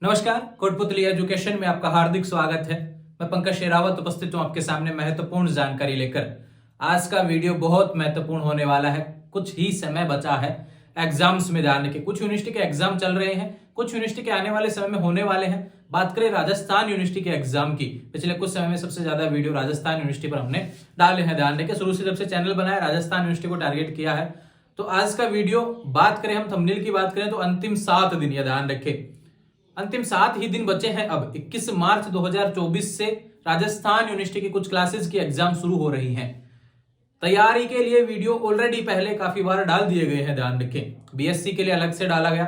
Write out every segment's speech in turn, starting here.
नमस्कार, कोटपुतली एजुकेशन में आपका हार्दिक स्वागत है। मैं पंकज शेरावत उपस्थित हूं आपके सामने महत्वपूर्ण जानकारी लेकर। आज का वीडियो बहुत महत्वपूर्ण होने वाला है। कुछ ही समय बचा है एग्जाम्स में जाने के। कुछ यूनिवर्सिटी के एग्जाम चल रहे हैं, कुछ यूनिवर्सिटी के आने वाले समय में होने वाले हैं। बात करें राजस्थान यूनिवर्सिटी के एग्जाम की, पिछले कुछ समय में सबसे ज्यादा वीडियो राजस्थान यूनिवर्सिटी पर हमने डाले हैं। ध्यान रखें, शुरू से जब से चैनल बनाया राजस्थान यूनिवर्सिटी को टारगेट किया है। तो आज का वीडियो बात करें, हम थंबनेल की बात करें तो अंतिम 7 दिन, या ध्यान रखें अंतिम 7 ही दिन बचे हैं। अब 21 मार्च 2024 से राजस्थान यूनिवर्सिटी की कुछ क्लासेस की एग्जाम शुरू हो रही हैं। तैयारी के लिए वीडियो ऑलरेडी पहले काफी बार डाल दिए गए हैं। ध्यान रखें, बीएससी के लिए अलग से डाला गया,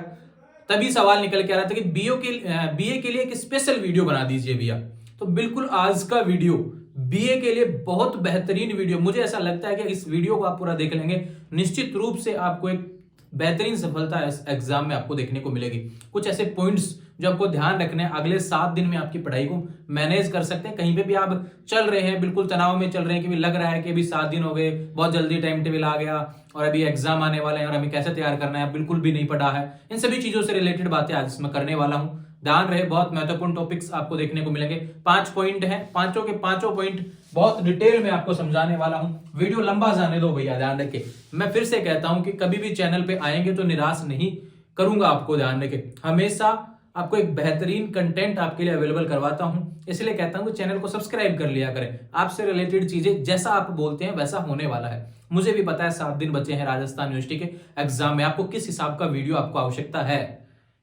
तभी सवाल निकल के आ रहा था कि बीए के लिए एक स्पेशल वीडियो बना दीजिए भैया। तो बिल्कुल आज का वीडियो बीए के लिए बहुत बेहतरीन वीडियो। मुझे ऐसा लगता है कि इस वीडियो को आप पूरा देख लेंगे, निश्चित रूप से आपको एक बेहतरीन सफलता इस एग्जाम में आपको देखने को मिलेगी। कुछ ऐसे पॉइंट्स जो आपको ध्यान रखने हैं, अगले 7 दिन में आपकी पढ़ाई को मैनेज कर सकते हैं। कहीं पे भी आप चल रहे हैं, बिल्कुल तनाव में चल रहे हैं कि भी लग रहा है कि अभी 7 दिन हो गए, बहुत जल्दी टाइम टेबल आ गया और अभी एग्जाम आने वाले हैं और हमें कैसे तैयार करना है, बिल्कुल भी नहीं पढ़ा है। इन सभी चीजों से रिलेटेड बातें आज मैं करने वाला हूं। ध्यान रहे, बहुत महत्वपूर्ण टॉपिक्स आपको देखने को मिलेंगे। 5 पॉइंट हैं, पांचों के पांचों पॉइंट बहुत डिटेल में आपको समझाने वाला हूं। वीडियो लंबा जाने दो भैया, ध्यान रखे। मैं फिर से कहता हूं कि कभी भी चैनल पे आएंगे तो निराश नहीं करूंगा आपको। ध्यान रखे, हमेशा आपको एक बेहतरीन कंटेंट आपके लिए अवेलेबल करवाता हूं। इसलिए कहता हूं कि चैनल को सब्सक्राइब कर लिया करें। आपसे रिलेटेड चीजें जैसा आप बोलते हैं वैसा होने वाला है। मुझे भी पता है 7 दिन बचे हैं राजस्थान यूनिवर्सिटी के एग्जाम में। आपको किस हिसाब का वीडियो आपको आवश्यकता है,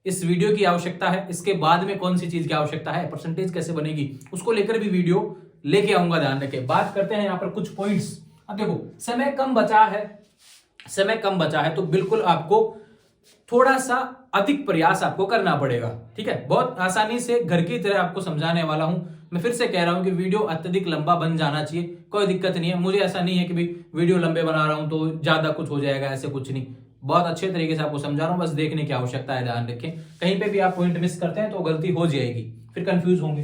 इस वीडियो की आवश्यकता है, इसके बाद में कौन सी चीज की आवश्यकता है, परसेंटेज कैसे बनेगी, उसको लेकर भी वीडियो लेके आऊंगा। ध्यान रखें, बात करते हैं यहाँ पर कुछ पॉइंट्स। अब देखो, समय कम बचा है तो बिल्कुल आपको थोड़ा सा अधिक प्रयास आपको करना पड़ेगा। ठीक है, बहुत आसानी से घर की तरह आपको समझाने वाला हूं। मैं फिर से कह रहा हूं कि वीडियो अत्यधिक लंबा बन जाना चाहिए, कोई दिक्कत नहीं है। मुझे ऐसा नहीं है कि भाई वीडियो लंबे बना रहा हूं तो ज्यादा कुछ हो जाएगा, ऐसे कुछ नहीं। बहुत अच्छे तरीके से आपको समझा रहा हूं, बस देखने की आवश्यकता है। ध्यान रखें, कहीं पे भी आप पॉइंट मिस करते हैं तो गलती हो जाएगी, फिर कंफ्यूज होंगे।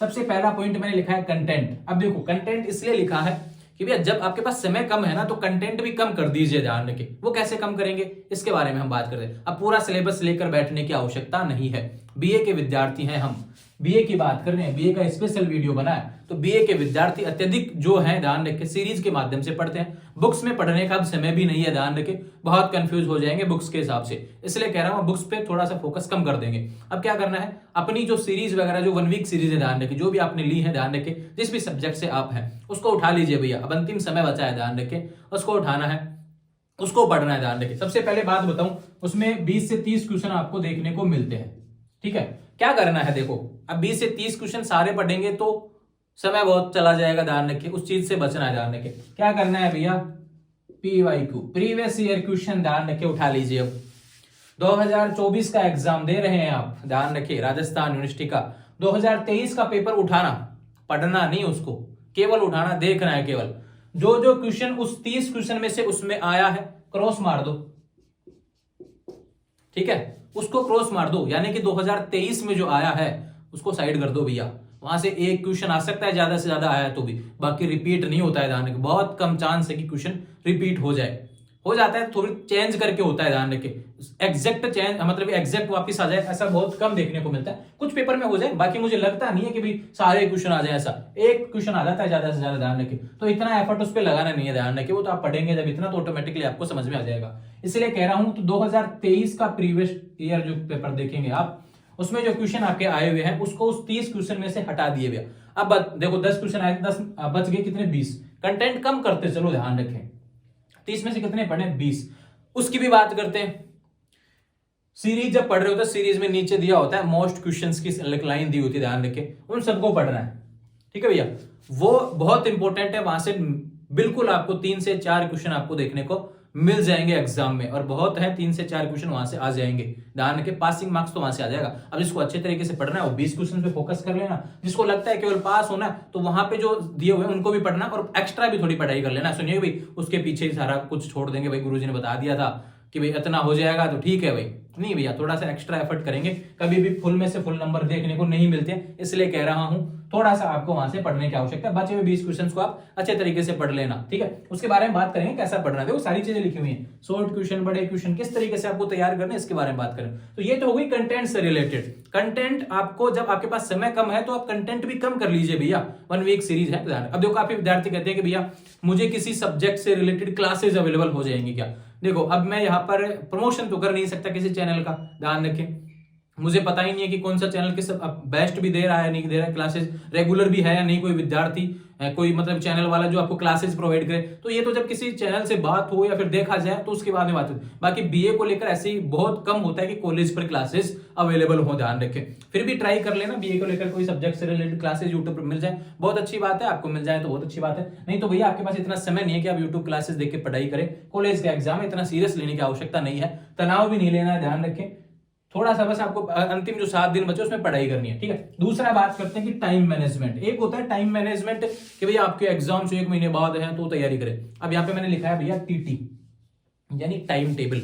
सबसे पहला पॉइंट मैंने लिखा है कंटेंट। अब देखो, कंटेंट इसलिए लिखा है कि भैया जब आपके पास समय कम है ना, तो कंटेंट भी कम कर दीजिए। ध्यान रखें, वो कैसे कम करेंगे इसके बारे में हम बात करते हैं। अब पूरा सिलेबस लेकर बैठने की आवश्यकता नहीं है। बीए के विद्यार्थी हैं हम, बीए की बात कर रहे हैं, बीए का स्पेशल वीडियो बना है। तो बीए के विद्यार्थी अत्यधिक जो है, ध्यान रखें, सीरीज के माध्यम से पढ़ते हैं। बुक्स में पढ़ने का अब समय भी नहीं है। ध्यान रखें, बहुत कंफ्यूज हो जाएंगे बुक्स के हिसाब से, इसलिए कह रहा हूं बुक्स पे थोड़ा सा फोकस कम कर देंगे। अब क्या करना है, अपनी जो सीरीज वगैरह, जो 1 वीक सीरीज है, ध्यान रखें, जो भी आपने ली है, ध्यान रखें, जिस भी सब्जेक्ट से आप हैं उसको उठा लीजिए भैया। अब अंतिम समय बचा है, ध्यान रखें, उसको उठाना है, उसको पढ़ना है। ध्यान रखें, सबसे पहले बात बताऊं, उसमें 20 से 30 क्वेश्चन आपको देखने को मिलते हैं। ठीक है, क्या करना है, देखो, अब 20 से 30 क्वेश्चन सारे पढ़ेंगे तो समय बहुत चला जाएगा। ध्यान रखिए, उस चीज से बचना है। ध्यान रखिए, क्या करना है भैया, पीवाईक्यू, प्रीवियस ईयर क्वेश्चन, ध्यान रखिए, उठा लीजिए। अब 2024 का एग्जाम दे रहे हैं आप, ध्यान रखिए, राजस्थान यूनिवर्सिटी का 2023 का पेपर उठाना, पढ़ना नहीं, उसको केवल उठाना, देखना है केवल। जो जो क्वेश्चन उस 30 क्वेश्चन में से उसमें आया है, क्रॉस मार दो। ठीक है, उसको क्रॉस मार दो, यानी कि 2023 में जो आया है उसको साइड कर दो भैया। वहां से एक क्वेश्चन आ सकता है, ज्यादा से ज्यादा आया तो भी, बाकी रिपीट नहीं होता है। ध्यान रखिए, बहुत कम चांस है कि क्वेश्चन रिपीट हो जाए, हो जाता है थोड़ी चेंज करके होता है। ध्यान रखिए, एग्जैक्ट चेंज मतलब एग्जैक्ट वापस आ जाए, ऐसा बहुत कम देखने को मिलता है। कुछ पेपर में हो जाए, बाकी मुझे लगता नहीं है कि भाई सारे क्वेश्चन आ जाए। ऐसा एक क्वेश्चन आ जाता है ज्यादा से ज्यादा। ध्यान रखिए, तो इतना एफर्ट उस पर लगाना नहीं है। ध्यान रखिए, वो तो आप पढ़ेंगे जब इतना, तो ऑटोमेटिकली आपको समझ में आ जाएगा। इसलिए कह रहा हूं, तो 2023 का प्रीवियस ईयर जो पेपर देखेंगे आप, उसमें जो क्वेश्चन आपके आए हुए हैं उसको उस 30 क्वेश्चन में से हटा दिए भैया। अब देखो, 10 क्वेश्चन आए, 10 बच गए, कितने, 20। कंटेंट कम करते चलो, ध्यान रखें, 30 में से कितने पढ़े, 20। उसकी भी बात करते हैं। सीरीज जब पढ़ रहे होते हैं, सीरीज में नीचे दिया होता है मोस्ट क्वेश्चंस की लाइन दी होती है, ध्यान रखें, उन सबको पढ़ना है। ठीक है भैया, वो बहुत इंपॉर्टेंट है। वहां से बिल्कुल आपको 3 से 4 क्वेश्चन आपको देखने को मिल जाएंगे एग्जाम में, और बहुत है, 3 से 4 क्वेश्चन वहां से आ जाएंगे। ध्यान रखें, पासिंग मार्क्स तो वहां से आ जाएगा। अब जिसको अच्छे तरीके से पढ़ना है वो 20 क्वेश्चन पे फोकस कर लेना। जिसको लगता है केवल पास होना है, तो वहां पे जो दिए हुए हैं उनको भी पढ़ना, और एक्स्ट्रा भी थोड़ी पढ़ाई कर लेना। सुनिए भाई, उसके पीछे ही सारा कुछ छोड़ देंगे, भाई गुरुजी ने बता दिया था कि भाई इतना हो जाएगा तो ठीक है भाई, नहीं भैया, थोड़ा सा एक्स्ट्रा एफर्ट करेंगे। कभी भी फुल में से फुल नंबर देखने को नहीं मिलते, इसलिए कह रहा हूं थोड़ा सा आपको वहां से पढ़ने की आवश्यकता है। बचे हुए 20 क्वेश्चन को आप अच्छे तरीके से पढ़ लेना, ठीक है। उसके बारे में बात करेंगे कैसा पढ़ना है, देखो सारी चीजें लिखी हुई है, शॉर्ट क्वेश्चन, बड़े क्वेश्चन, किस तरीके से आपको तैयार करना है इसके बारे में बात करें। तो ये तो हो गई कंटेंट से रिलेटेड। कंटेंट आपको, जब आपके पास समय कम है तो आप कंटेंट भी कम कर लीजिए भैया, 1 वीक सीरीज है। अब देखो काफी विद्यार्थी कहते हैं कि भैया मुझे किसी सब्जेक्ट से रिलेटेड क्लासेज अवेलेबल हो जाएंगी क्या। देखो अब मैं यहाँ पर प्रमोशन तो कर नहीं सकता किसी चैनल का, ध्यान रखें, मुझे पता ही नहीं है कि कौन सा चैनल किस बेस्ट भी दे रहा है नहीं दे रहा है, क्लासेस रेगुलर भी है या नहीं, कोई विद्यार्थी कोई मतलब चैनल वाला जो आपको क्लासेस प्रोवाइड करे। तो ये तो जब किसी चैनल से बात हो या फिर देखा जाए तो उसके बाद में बात हो। बाकी बीए को लेकर ऐसे ही बहुत कम होता है कि कॉलेज पर क्लासेस अवेलेबल हो, ध्यान रखें। फिर भी ट्राई कर लेना बीए को लेकर कोई सब्जेक्ट से रिलेटेड क्लासेस यूट्यूब पर मिल जाए, बहुत अच्छी बात है। आपको मिल जाए तो बहुत अच्छी बात है, नहीं तो भैया आपके पास इतना समय नहीं है कि आप यूट्यूब क्लासेस देख के पढ़ाई करें। कॉलेज का एग्जाम इतना सीरियस लेने की आवश्यकता नहीं है, तनाव भी नहीं लेना है, ध्यान रखें। थोड़ा सा बस आपको अंतिम जो 7 दिन बचे उसमें पढ़ाई करनी है, ठीक है। दूसरा बात करते हैं कि टाइम मैनेजमेंट। एक होता है टाइम मैनेजमेंट कि भैया आपके एग्जाम से 1 महीने बाद है तो तैयारी करें। अब यहाँ पे मैंने लिखा है भैया टीटी यानी टाइम टेबल।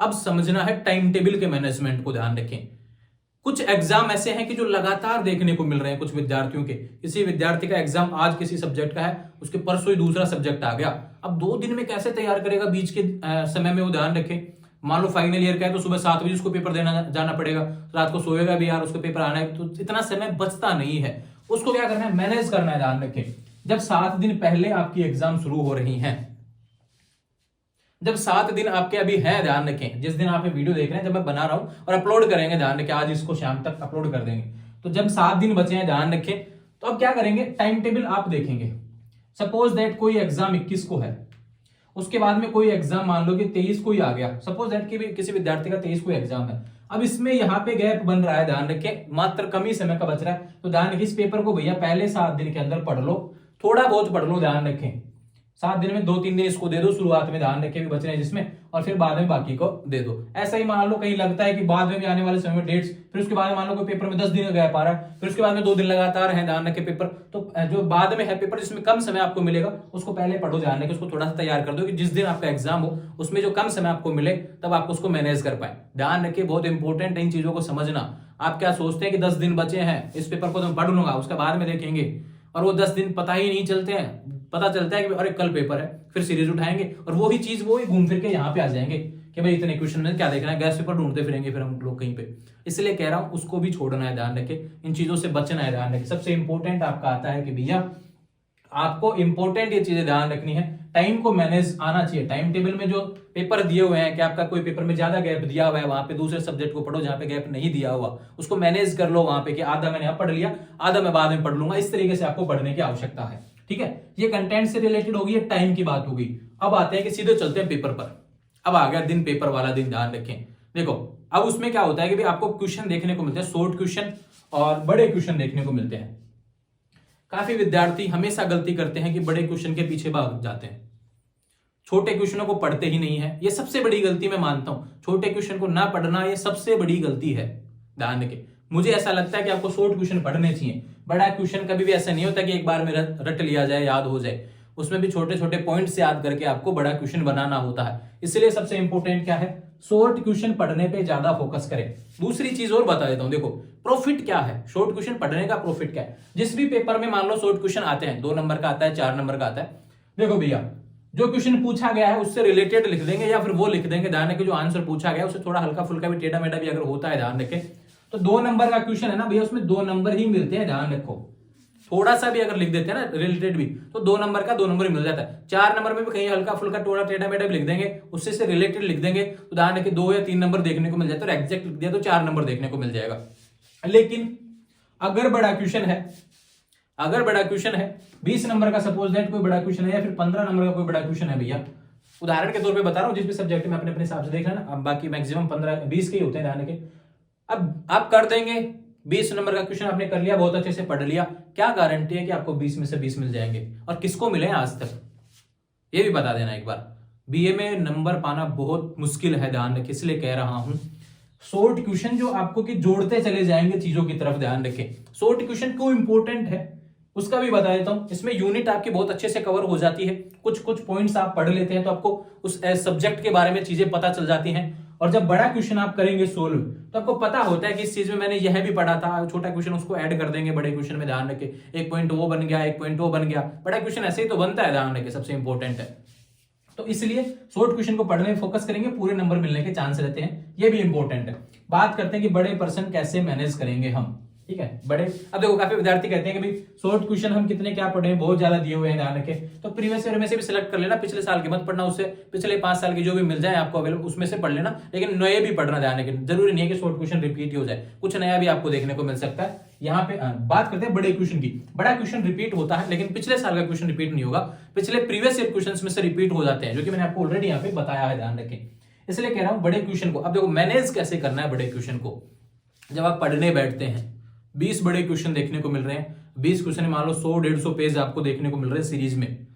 अब समझना है टाइम टेबल के मैनेजमेंट को, ध्यान रखें। कुछ एग्जाम ऐसे हैं कि जो लगातार देखने को मिल रहे हैं कुछ विद्यार्थियों के। किसी विद्यार्थी का एग्जाम आज किसी सब्जेक्ट का है, उसके परसों ही दूसरा सब्जेक्ट आ गया। अब 2 दिन में कैसे तैयार करेगा बीच के समय में, वो ध्यान रखें। मान लो फाइनल ईयर का है तो सुबह 7 बजे उसको पेपर देना जाना पड़ेगा, रात को सोएगा भी यार, उसको पेपर आना है, तो इतना समय बचता नहीं है। उसको क्या करना है, मैनेज करना है, ध्यान रखें। जब 7 दिन पहले आपकी एग्जाम शुरू हो रही हैं, जब 7 दिन आपके अभी है, ध्यान रखें, जिस दिन आप वीडियो देख रहे हैं, जब मैं बना रहा हूं और अपलोड करेंगे, ध्यान रखें, आज इसको शाम तक अपलोड कर देंगे, तो जब 7 दिन बचे हैं, ध्यान रखें। तो अब क्या करेंगे, टाइम टेबल आप देखेंगे। सपोज दैट कोई एग्जाम 21 को है, उसके बाद में कोई एग्जाम मान लो कि 23 को ही आ गया, सपोज दैट कि भी किसी विद्यार्थी का 23 को एग्जाम है। अब इसमें यहाँ पे गैप बन रहा है, ध्यान रखें, मात्र कम ही समय का बच रहा है। तो ध्यान रखें, इस पेपर को भैया पहले 7 दिन के अंदर पढ़ लो, थोड़ा बहुत पढ़ लो, ध्यान रखें। 7 दिन में 2-3 दिन इसको दे दो शुरुआत में, ध्यान रखें, भी बच रहे हैं जिसमें, और फिर बाद में बाकी को दे दो। ऐसा ही मान लो कहीं लगता है कि बाद में भी आने वाले समय में डेट्स, फिर उसके बाद मान लो कोई पेपर में 10 दिन का गैप आ रहा है, फिर उसके बाद में 2 दिन लगातार है, ध्यान रखें पेपर। तो जो बाद में है पेपर जिसमें कम समय आपको मिलेगा, उसको पहले पढ़ो, ध्यान रखें, उसको थोड़ा सा तैयार कर दो कि जिस दिन आपका एग्जाम हो उसमें जो कम समय आपको मिले तब आप उसको मैनेज कर पाए। ध्यान रखिए, बहुत इंपॉर्टेंट है इन चीजों को समझना। आप क्या सोचते हैं कि 10 दिन बचे हैं, इस पेपर को तो मैं पढ़ लूंगा, उसके बाद में देखेंगे, और वो 10 दिन पता ही नहीं चलते हैं। पता चलता है कि अरे कल पेपर है, फिर सीरीज उठाएंगे और वो ही चीज वो ही घूम फिर के यहाँ पे आ जाएंगे कि भाई इतने क्वेश्चन में क्या देखना है, गैस पेपर ढूंढते फिरेंगे फिर हम लोग कहीं पे। इसलिए कह रहा हूं उसको भी छोड़ना है, ध्यान रखे, इन चीजों से बचना है, ध्यान रखे। सबसे इंपॉर्टेंट आपका आता है कि भैया आपको इंपॉर्टेंट ये चीजें ध्यान रखनी है, टाइम को मैनेज आना चाहिए। टाइम टेबल में जो पेपर दिए हुए हैं कि आपका कोई पेपर में ज्यादा गैप दिया हुआ है, वहां पे दूसरे सब्जेक्ट को पढ़ो, जहां पे गैप नहीं दिया हुआ उसको मैनेज कर लो वहां पे कि आधा मैंने अब पढ़ लिया, आधा मैं बाद में पढ़ लूंगा। इस तरीके से आपको पढ़ने की आवश्यकता है, ठीक है। ये कंटेंट से रिलेटेड होगी, टाइम की बात होगी। अब आते हैं कि सीधे चलते हैं पेपर पर। अब आ गया दिन, पेपर वाला दिन, ध्यान रखें। देखो अब उसमें क्या होता है कि भाई आपको क्वेश्चन देखने को मिलते हैं, शॉर्ट क्वेश्चन और बड़े क्वेश्चन देखने को मिलते हैं। काफी विद्यार्थी हमेशा गलती करते हैं कि बड़े क्वेश्चन के पीछे भाग जाते हैं, छोटे क्वेश्चनों को पढ़ते ही नहीं है। ये सबसे बड़ी गलती मैं मानता हूं, छोटे क्वेश्चन को ना पढ़ना ये सबसे बड़ी गलती है, ध्यान रखें। मुझे ऐसा लगता है कि आपको शॉर्ट क्वेश्चन पढ़ने चाहिए। बड़ा क्वेश्चन कभी भी ऐसा नहीं होता कि एक बार में रट लिया जाए, याद हो जाए। उसमें भी छोटे छोटे पॉइंट्स याद करके आपको बड़ा क्वेश्चन बनाना होता है। इसलिए सबसे इंपॉर्टेंट क्या है, शॉर्ट क्वेश्चन पढ़ने पे ज्यादा फोकस करें। दूसरी चीज और बता देता हूं, देखो प्रॉफिट क्या है शॉर्ट क्वेश्चन पढ़ने का, प्रॉफिट क्या है। जिस भी पेपर में मान लो शॉर्ट क्वेश्चन आते हैं, 2 नंबर का आता है, 4 नंबर का आता है, देखो भैया जो क्वेश्चन पूछा गया है उससे रिलेटेड लिख देंगे या फिर वो लिख देंगे, ध्यान रखें जो आंसर पूछा गया उससे थोड़ा हल्का फुल्का भी टेढ़ा मेढ़ा भी अगर होता है, ध्यान रखें। तो 2 नंबर का क्वेश्चन है ना भैया, उसमें 2 नंबर ही मिलते हैं, ध्यान रखो। थोड़ा सा भी अगर लिख देते हैं ना रिलेटेड भी, तो 2 नंबर का 2 नंबर ही मिल जाता है। 4 नंबर में भी कहीं हल्का फुल्का थोड़ा टेढ़ा मेढ़ा भी लिख देंगे, उससे से रिलेटेड लिख देंगे, तो ध्यान रखें 2 या 3 नंबर देखने को मिल जाता है। और एग्जैक्ट लिख दिया तो 4 नंबर देखने को मिल जाएगा। लेकिन अगर बड़ा क्वेश्चन है, अगर बड़ा क्वेश्चन है 20 नंबर का, सपोज दैट कोई बड़ा क्वेश्चन है, या फिर 15 नंबर का कोई बड़ा क्वेश्चन है भैया, उदाहरण के तौर पे बता रहा हूं, जिस भी सब्जेक्ट में अपने अपने हिसाब से देख लेना, अब बाकी मैक्सिमम 15-20 के ही होते हैं, ध्यान रखें। अब आप कर देंगे 20 नंबर का क्वेश्चन आपने कर लिया, बहुत अच्छे से पढ़ लिया, क्या गारंटी है कि आपको 20 में से 20 मिल जाएंगे, और किसको मिले आज तक ये भी बता देना एक बार। बीए में नंबर पाना बहुत मुश्किल है, ध्यान रखें, इसलिए कह रहा हूं शॉर्ट क्वेश्चन जो आपको कि जोड़ते चले जाएंगे चीजों की तरफ, ध्यान रखें। शॉर्ट क्वेश्चन क्यों इंपॉर्टेंट है उसका भी बता देता हूं। इसमें यूनिट आपकी बहुत अच्छे से कवर हो जाती है, कुछ कुछ पॉइंट्स आप पढ़ लेते हैं तो आपको उस सब्जेक्ट के बारे में चीजें पता चल जाती हैं। और जब बड़ा क्वेश्चन आप करेंगे सोल्व तो आपको पता होता है कि इस चीज में मैंने यह भी पढ़ा था, छोटा क्वेश्चन उसको ऐड कर देंगे बड़े क्वेश्चन में, ध्यान रखे एक पॉइंट वो बन गया, एक पॉइंट वो बन गया, बड़ा क्वेश्चन ऐसे ही तो बनता है, ध्यान रखे सबसे इंपॉर्टेंट है। तो इसलिए शॉर्ट क्वेश्चन को पढ़ने में फोकस करेंगे, पूरे नंबर मिलने के चांस रहते हैं, ये भी इंपॉर्टेंट है। बात करते हैं कि बड़े पर्सन कैसे मैनेज करेंगे हम, ठीक है। बड़े, अब देखो काफी विद्यार्थी कहते हैं कि भाई शॉर्ट क्वेश्चन हम कितने क्या पढ़े, बहुत ज्यादा दिए हुए हैं, ध्यान रखें। तो प्रीवियस ईयर में से भी सिलेक्ट कर लेना, पिछले साल के मत पढ़ना, उससे पिछले 5 साल की जो भी मिल जाए आपको अवेलेबल उसमें से पढ़ लेना, लेकिन नए भी पढ़ना, ध्यान रखें। जरूरी नहीं है कि शॉर्ट क्वेश्चन रिपीट हो जाए, कुछ नया भी आपको देखने को मिल सकता है। यहाँ पे बात करते हैं बड़े क्वेश्चन की। बड़ा क्वेश्चन रिपीट होता है, लेकिन पिछले साल का क्वेश्चन रिपीट नहीं होगा, पिछले प्रीवियस ईयर क्वेश्चन में से रिपीट हो जाते हैं, जो कि मैंने आपको ऑलरेडी यहाँ पे बताया है, ध्यान रखें। इसलिए कह रहा हूं बड़े क्वेश्चन को। अब देखो मैनेज कैसे करना है बड़े क्वेश्चन को। जब आप पढ़ने बैठते हैं, 20 बड़े क्वेश्चन देखने को मिल रहे हैं, 20 क्वेश्चन मान लो 100-150 पेज आपको देखने को मिल रहे हैं सीरीज में।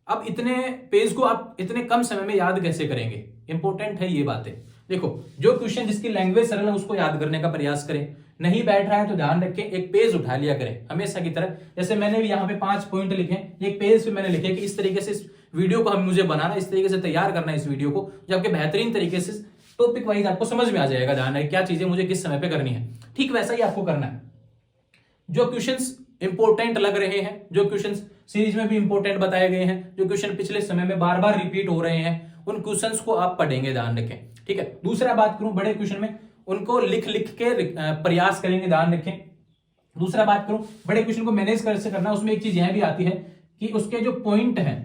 अब इतने पेज को आप इतने कम समय में याद कैसे करेंगे, इंपॉर्टेंट है ये बातें। देखो जो क्वेश्चन जिसकी लैंग्वेज सरल है उसको याद करने का प्रयास करें, नहीं बैठ रहा है तो ध्यान रखें एक पेज उठा लिया करें हमेशा की तरह। जैसे मैंने भी यहाँ पे 5 पॉइंट लिखे, एक पेज पे मैंने लिखे कि इस तरीके से इस वीडियो को मुझे बनाना, इस तरीके से तैयार करना है इस वीडियो को, जो आपके बेहतरीन तरीके से टॉपिक वाइज आपको समझ में आ जाएगा, ध्यान रखें क्या चीजें मुझे किस समय पे करनी है। ठीक वैसा ही आपको करना है। जो क्वेश्चंस इंपॉर्टेंट लग रहे हैं, जो क्वेश्चंस सीरीज में भी इंपॉर्टेंट बताए गए हैं, जो क्वेश्चन पिछले समय में बार बार रिपीट हो रहे हैं, उन क्वेश्चंस को आप पढ़ेंगे, ध्यान रखें, ठीक है। दूसरा बात करूं बड़े क्वेश्चन में, उनको लिख लिख के प्रयास करेंगे, ध्यान रखें। दूसरा बात करूं बड़े क्वेश्चन को मैनेज कैसे करना, उसमें एक चीज यह भी आती है कि उसके जो पॉइंट हैं,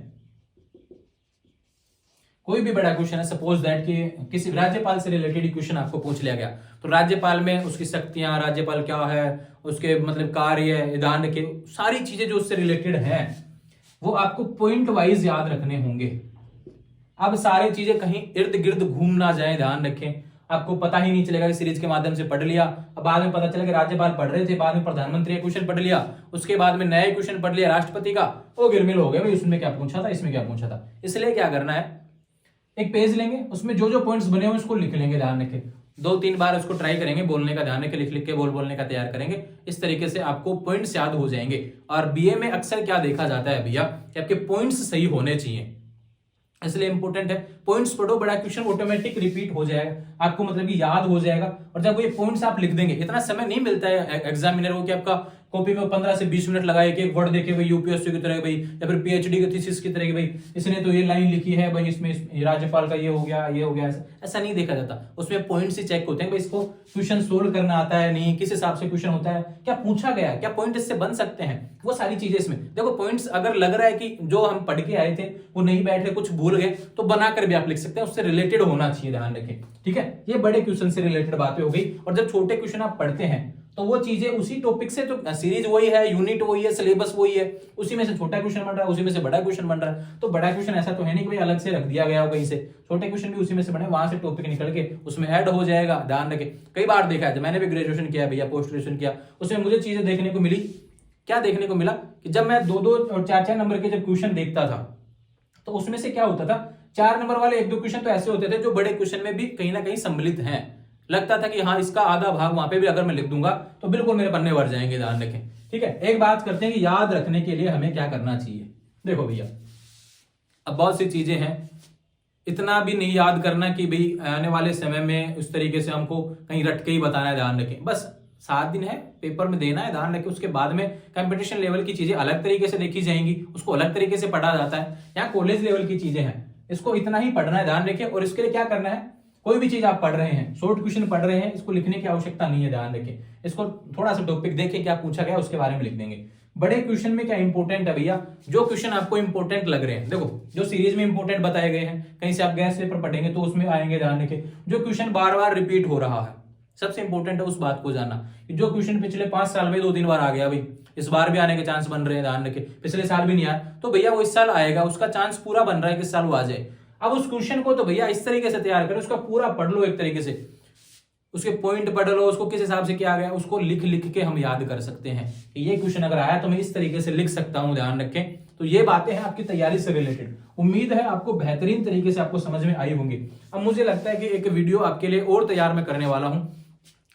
कोई भी बड़ा क्वेश्चन है, सपोज दैट कि किसी राज्यपाल से रिलेटेड क्वेश्चन आपको पूछ लिया गया, तो राज्यपाल में उसकी शक्तियां, राज्यपाल क्या है, उसके मतलब कार्य, ध्यान रखें सारी चीजें जो उससे रिलेटेड हैं वो आपको पॉइंट वाइज याद रखने होंगे। अब सारी चीजें कहीं इर्द गिर्द घूम ना जाए, ध्यान रखें। आपको पता ही नहीं चलेगा कि सीरीज के माध्यम से पढ़ लिया, अब बाद में पता चला कि राज्यपाल पढ़ रहे थे, बाद में प्रधानमंत्री का क्वेश्चन पढ़ लिया, उसके बाद में नए क्वेश्चन पढ़ लिया राष्ट्रपति का, वो गिरमिल हो गया भाई, उसमें क्या पूछा था, इसमें क्या पूछा था। इसलिए क्या करना है, एक पेज लेंगे, उसमें जो जो पॉइंट्स बने हुए उसको लिख लेंगे, ध्यान रखें। 2-3 बार उसको ट्राई करेंगे बोलने का, ध्यान रखें, लिख लिख के बोलने का तैयार करेंगे। इस तरीके से आपको पॉइंट्स याद हो जाएंगे। और बीए में अक्सर क्या देखा जाता है भैया कि आपके पॉइंट्स सही होने चाहिए, इसलिए इंपॉर्टेंट है पॉइंट्स पढ़ो, बड़ा क्वेश्चन ऑटोमेटिक रिपीट हो जाएगा, आपको मतलब कि याद हो जाएगा। और जब ये पॉइंट्स आप लिख देंगे, इतना समय नहीं मिलता है एग्जामिनर को कि आपका कॉपी में 15 से 20 मिनट लगाए कि एक वर्ड देखे भाई यूपीएससी की तरह भाई, या फिर पीएचडी की थीसिस की तरह कि भाई इसने तो ये लाइन लिखी है भाई, इसमें राज्यपाल का ये हो गया, ये हो गया, ऐसा नहीं देखा जाता। उसमें पॉइंट्स ही चेक होते हैं भाई इसको क्वेश्चन सोल्व करना आता है नहीं, किस हिसाब से क्वेश्चन होता है, क्या पूछा गया है, क्या पॉइंट इससे बन सकते हैं, वो सारी चीजें इसमें देखो। पॉइंट्स अगर लग रहा है कि जो हम पढ़ के आए थे वो नहीं बैठ रहे, कुछ भूल गए, तो बनाकर भी आप लिख सकते हैं, उससे रिलेटेड होना चाहिए, ध्यान रखें, ठीक है। ये बड़े क्वेश्चन से रिलेटेड बातें हो गई। और जब छोटे क्वेश्चन आप पढ़ते हैं तो वो चीजें उसी टॉपिक से, तो सीरीज वही है, यूनिट वही है, सिलेबस वही है, उसी में से छोटा क्वेश्चन बन रहा है, उसी में से बड़ा क्वेश्चन बन रहा है। तो बड़ा क्वेश्चन ऐसा तो है नहीं कि अलग से रख दिया गया हो कहीं से, छोटे क्वेश्चन भी उसी में से बने, वहां से टॉपिक निकल के उसमें ऐड हो जाएगा, ध्यान रखें। कई बार देखा है, मैंने भी ग्रेजुएशन किया भैया, पोस्ट ग्रेजुएशन किया, उसमें मुझे चीजें देखने को मिली, क्या देखने को मिला कि जब मैं 2-2 और 4-4 नंबर के जब क्वेश्चन देखता था तो उसमें से क्या होता था, 4 नंबर वाले 1-2 क्वेश्चन तो ऐसे होते थे जो बड़े क्वेश्चन में भी कहीं ना कहीं सम्मिलित हैं। लगता था कि हाँ इसका आधा भाग वहां पे भी अगर मैं लिख दूंगा तो बिल्कुल मेरे पन्ने भर जाएंगे, ध्यान रखें, ठीक है। एक बात करते हैं कि याद रखने के लिए हमें क्या करना चाहिए। देखो भैया अब बहुत सी चीजें हैं, इतना भी नहीं याद करना कि भाई आने वाले समय में उस तरीके से हमको कहीं रट के ही बताना है, ध्यान रखें। बस 7 दिन है, पेपर में देना है, ध्यान रखें। उसके बाद में कंपटीशन लेवल की चीजें अलग तरीके से देखी जाएंगी, उसको अलग तरीके से पढ़ा जाता है। यहाँ कॉलेज लेवल की चीजें हैं, इसको इतना ही पढ़ना है, ध्यान रखें। और इसके लिए क्या करना है, कोई भी चीज आप पढ़ रहे हैं, शॉर्ट क्वेश्चन पढ़ रहे हैं, इसको लिखने की आवश्यकता नहीं है, ध्यान रखें। इसको थोड़ा सा टॉपिक देखें क्या पूछा गया उसके बारे में लिख देंगे। बड़े क्वेश्चन में क्या इंपॉर्टेंट है भैया, जो क्वेश्चन आपको इंपॉर्टेंट लग रहे हैं, देखो जो सीरीज में इंपॉर्टेंट बताए गए हैं, कहीं से आप गैस पेपर पढ़ेंगे तो उसमें आएंगे, ध्यान रखें। जो क्वेश्चन बार बार रिपीट हो रहा है, सबसे इंपॉर्टेंट है उस बात को जानना कि जो क्वेश्चन पिछले 5 साल में 2-3 बार आ गया भाई, इस बार भी आने के चांस बन रहे हैं, ध्यान रखें। पिछले साल भी नहीं आया तो भैया वो इस साल आएगा, उसका चांस पूरा बन रहा है कि इस साल वो आ जाए। अब उस क्वेश्चन को तो भैया इस तरीके से तैयार करो, उसका पूरा पढ़ लो एक तरीके से, उसके पॉइंट पढ़ लो, उसको किस हिसाब से किया गया, उसको लिख लिख के हम याद कर सकते हैं कि ये क्वेश्चन अगर आया तो मैं इस तरीके से लिख सकता हूं, ध्यान रखें। तो ये बातें हैं आपकी तैयारी से रिलेटेड। उम्मीद है आपको बेहतरीन तरीके से आपको समझ में आई होंगी। अब मुझे लगता है कि एक वीडियो आपके लिए और तैयार मैं करने वाला हूं,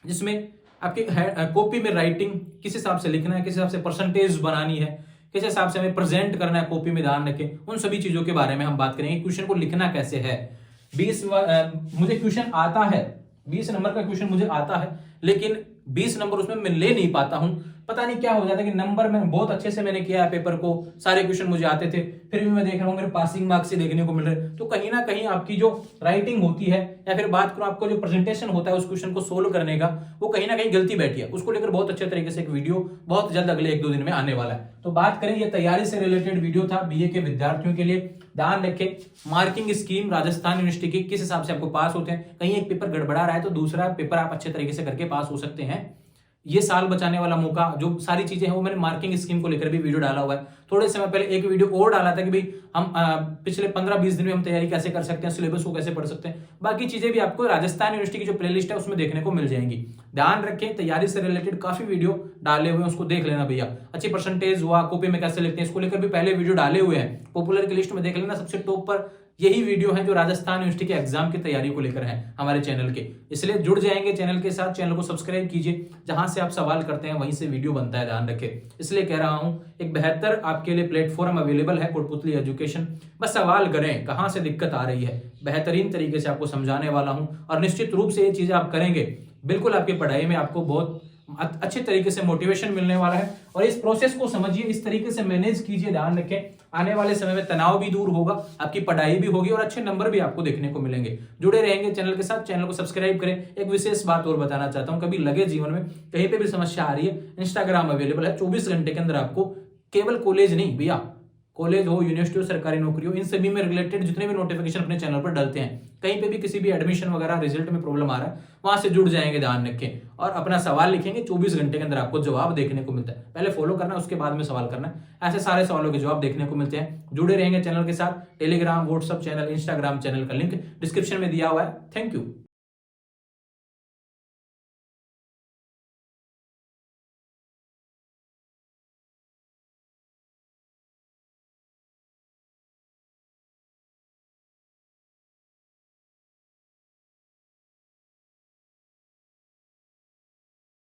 जिसमें आपकी कॉपी में राइटिंग किस हिसाब से लिखना है, किस हिसाब से परसेंटेज बनानी है, किस हिसाब से हमें प्रेजेंट करना है कॉपी में, ध्यान रखें। उन सभी चीजों के बारे में हम बात करेंगे। क्वेश्चन को लिखना कैसे है, मुझे क्वेश्चन आता है, 20 नंबर का क्वेश्चन मुझे आता है, लेकिन 20 नंबर उसमें मैं ले नहीं पाता हूं। पता नहीं क्या हो जाता है कि नंबर में बहुत अच्छे से मैंने किया है पेपर को, सारे क्वेश्चन मुझे आते थे, फिर भी मैं देख रहा हूं मेरे पासिंग मार्क्स से देखने को मिल रहे। तो कहीं ना कहीं आपकी जो राइटिंग होती है या फिर बात करो आपको जो प्रेजेंटेशन होता है उस क्वेश्चन को सोल्व करने का, वो कहीं ना कहीं गलती बैठी है। उसको लेकर बहुत अच्छे तरीके से एक वीडियो बहुत जल्द अगले 1-2 दिन में आने वाला है। तो बात करें, ये तैयारी से रिलेटेड वीडियो था बीए के विद्यार्थियों के लिए। ध्यान रखें, मार्किंग स्कीम राजस्थान यूनिवर्सिटी की किस हिसाब से आपको पास होते हैं। कहीं एक पेपर गड़बड़ा रहा है तो दूसरा पेपर आप अच्छे तरीके से करके पास हो सकते हैं। ये साल बचाने वाला मौका, जो सारी चीजें हैं वो मैंने मार्किंग स्कीम को लेकर भी वीडियो डाला हुआ है। थोड़े समय पहले एक वीडियो और डाला था कि भाई हम पिछले 15-20 दिन में हम तैयारी कैसे कर सकते हैं, सिलेबस को कैसे पढ़ सकते हैं। बाकी चीजें भी आपको राजस्थान यूनिवर्सिटी की जो प्लेलिस्ट है उसमें देखने को मिल जाएंगी। ध्यान रखें, तैयारी से रिलेटेड काफी वीडियो डाले हुए हैं, उसको देख लेना भैया। अच्छी परसेंटेज हुआ, कॉपी में कैसे लिखते हैं, इसको लेकर भी पहले वीडियो डाले हुए हैं। पॉपुलर की लिस्ट में देख लेना, सबसे टॉप पर यही वीडियो है जो राजस्थान यूनिवर्सिटी के एग्जाम की तैयारी को लेकर है हमारे चैनल के। इसलिए जुड़ जाएंगे चैनल के साथ, चैनल को सब्सक्राइब कीजिए, जहां से आप सवाल करते हैं वहीं से वीडियो बनता है। ध्यान रखें, इसलिए कह रहा हूं एक बेहतर आपके लिए प्लेटफॉर्म अवेलेबल है, कोटपुतली एजुकेशन। बस सवाल करें कहां से दिक्कत आ रही है, बेहतरीन तरीके से आपको समझाने वाला हूं। और निश्चित रूप से ये चीजें आप करेंगे, बिल्कुल आपकी पढ़ाई में आपको बहुत अच्छे तरीके से मोटिवेशन मिलने वाला है। और इस प्रोसेस को समझिए, इस तरीके से मैनेज कीजिए। ध्यान रखें, आने वाले समय में तनाव भी दूर होगा, आपकी पढ़ाई भी होगी और अच्छे नंबर भी आपको देखने को मिलेंगे। जुड़े रहेंगे चैनल के साथ, चैनल को सब्सक्राइब करें। एक विशेष बात और बताना चाहता हूं, कभी लगे जीवन में कहीं पे भी समस्या आ रही है, इंस्टाग्राम अवेलेबल है। 24 घंटे के अंदर आपको केवल कॉलेज नहीं भैया, कॉलेज हो, यूनिवर्सिटी हो, सरकारी नौकरी हो, इन सभी में रिलेटेड जितने भी नोटिफिकेशन अपने चैनल पर डालते हैं, कहीं पे भी किसी भी एडमिशन वगैरह रिजल्ट में प्रॉब्लम आ रहा है, वहां से जुड़ जाएंगे। ध्यान रखें और अपना सवाल लिखेंगे, 24 घंटे के अंदर आपको जवाब देखने को मिलता है। पहले फॉलो करना, उसके बाद में सवाल करना, ऐसे सारे सवालों के जवाब देखने को मिलते हैं। जुड़े रहेंगे चैनल के साथ। Telegram, WhatsApp channel, Instagram channel का लिंक डिस्क्रिप्शन में दिया हुआ है। Thank you.